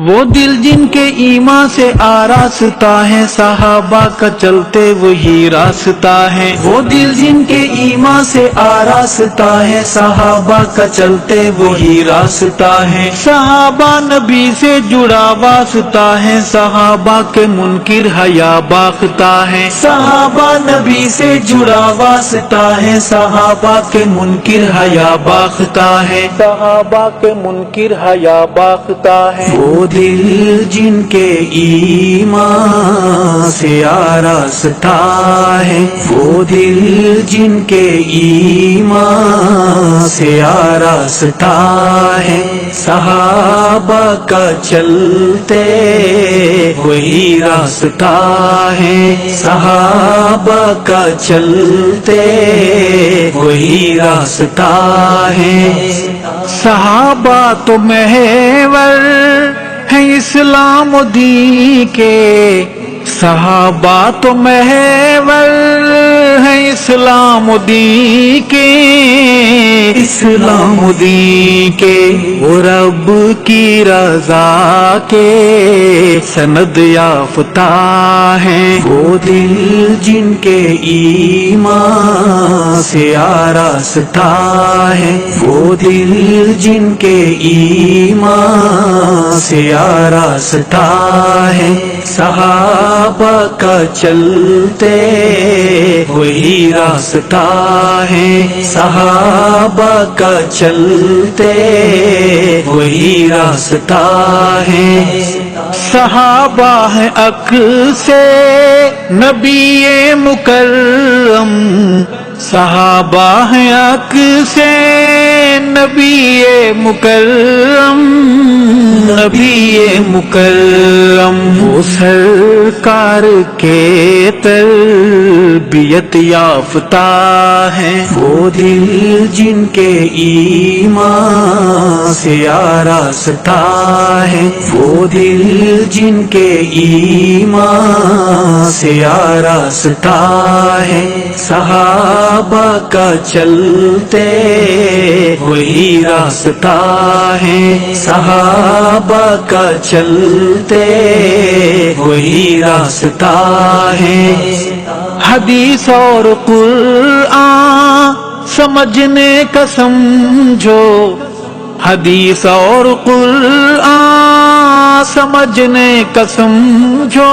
وہ دل جن کے ایمان سے آراستہ ہے، صحابہ کا چلتے وہی راستہ ہے۔ وہ دل جن کے ایمان سے آراستہ ہے، صحابہ کا چلتے وہی راستہ ہے۔ صحابہ نبی سے جڑا واسطہ ہے، صحابہ کے منکر حیا باختہ ہے۔ صحابہ نبی سے جڑا واسطہ ہے، صحابہ کے منکر حیا باختہ ہے۔ صحابہ کے منکر حیا باختہ ہے۔ وہ دل جن کے ایمان سے آراستہ ہے، وہ دل جن کے ایمان سے آراستہ ہے، صحابہ کا چلتے وہی راستہ ہے، صحابہ کا چلتے وہی راستہ ہے۔ صحابہ تو محور ہیں اسلام و دین کے، صحابہ تو محور ہیں اسلام و دین کے، اسلام و دین کے۔ وہ رب کی رضا کے سند یافتہ ہیں، وہ دل جن کے ایمان سے آراستہ ہے، وہ دل جن کے ایمان سے آراستہ ہے، صحابہ کا چلتے وہی راستہ ہے، صحابہ کا چلتے وہی راستہ ہے۔ صحابہ ہے عکس نبی مکرم، صحابہ ہے عکس نبی مکرم، نبی مکرم۔ وہ سرکار کے تربیت یافتہ ہیں، وہ دل جن کے ایمان سے آراستہ ہے، وہ دل جن کے ایمان سے آراستہ ہے، صحابہ کا چلتے وہی راستہ ہے، صحابہ کا چلتے وہی راستہ ہے۔ حدیث اور قرآن سمجھنے کا سمجھو، حدیث اور قرآن سمجھنے کا سمجھو،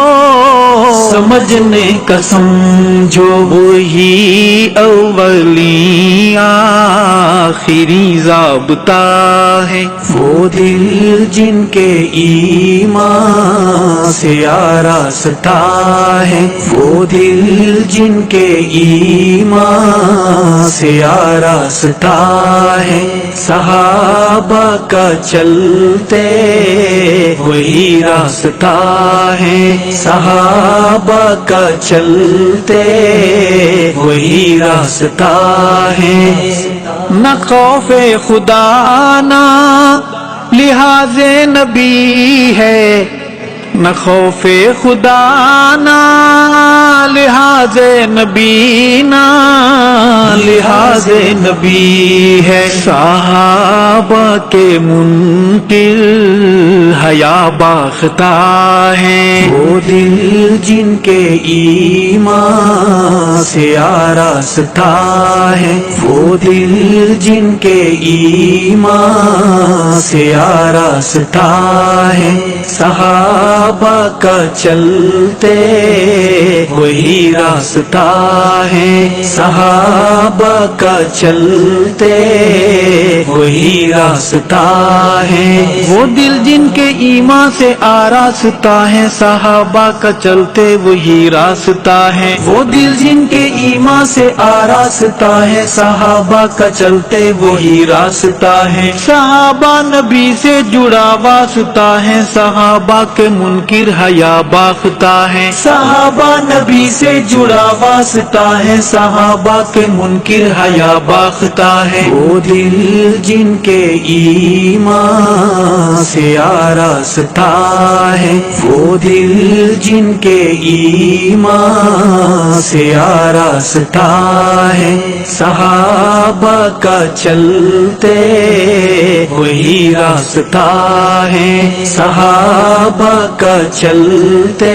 سمجھنے کا سمجھو۔ وہی اولی آخری ضابطہ ہے، وہ دل جن کے ایمان سے آراستہ ہے، وہ دل جن کے ایمان سے آراستہ ہے، صحابہ کا چلتے وہی راستہ ہے، صحابہ کا چلتے وہی راستہ ہے۔ نہ خوف خدا نہ لحاظ نبی ہے، نہ خوف خدا نہ لحاظ نبی، نہ لحاظ نبی ہے۔ صحابہ کے منکر حیا باختہ ہیں، وہ دل جن کے ایمان سے آراستہ ہے، وہ دل جن کے ایمان سے آراستہ ہے، صحابہ کا چلتے وہی راستہ ہے، صحابہ کا چلتے وہی راستہ ہے۔ وہ دل جن کے ایمان سے آراستہ ہے، صحابہ کا چلتے وہی راستہ ہے۔ وہ دل جن کے ایمان سے آراستہ ہے، صحابہ کا چلتے وہی راستہ ہے۔ صحابہ نبی سے جڑا واسطہ ہے، صحابہ کے منکر حیا باختہ ہے، صحابہ نبی سے جڑا واسطہ ہے، صحابہ کے منکر حیا باختہ ہے۔ وہ دل جن کے ایمان سے آراستہ ہے، وہ دل جن کے ایمان سے آراستہ ہے، صحابہ کا چلتے وہی راستہ ہے، صحابہ صحابہ کا چلتے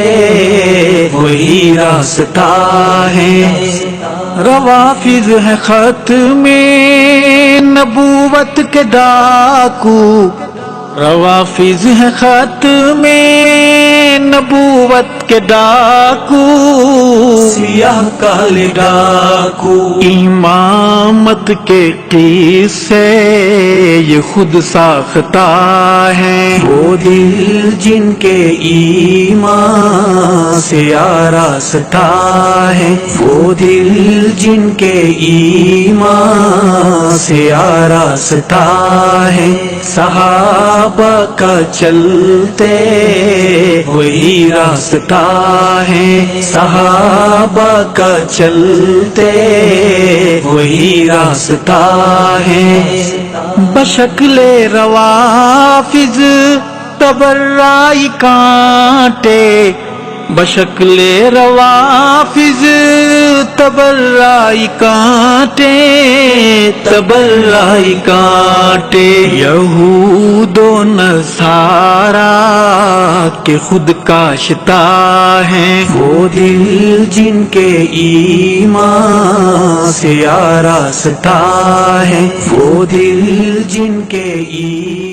وہی راستہ ہے۔ روافض ہے ختم نبوت کے ڈاکو، روافض ہے ختم نبوت کے ڈاکو، سیاہ کالے ڈاکو، امامت کے قصے یہ خود ساختہ ہیں، وہ دل جن کے ایمان سے آراستہ ہے، وہ دل جن کے ایمان سے آراستہ ہے، صحابہ کا چلتے وہی راستہ ہے، صحابہ کا چلتے وہی راستہ ہے۔ بشکل روافض تبرّائی کانٹے، بشکل روافض تبرّائی کانٹے، تبرّائی کانٹے، یہود و نصارا کے خود کاشتہ ہیں، وہ دل جن کے ایمان سے آراستہ ہے، وہ دل جن کے ایمان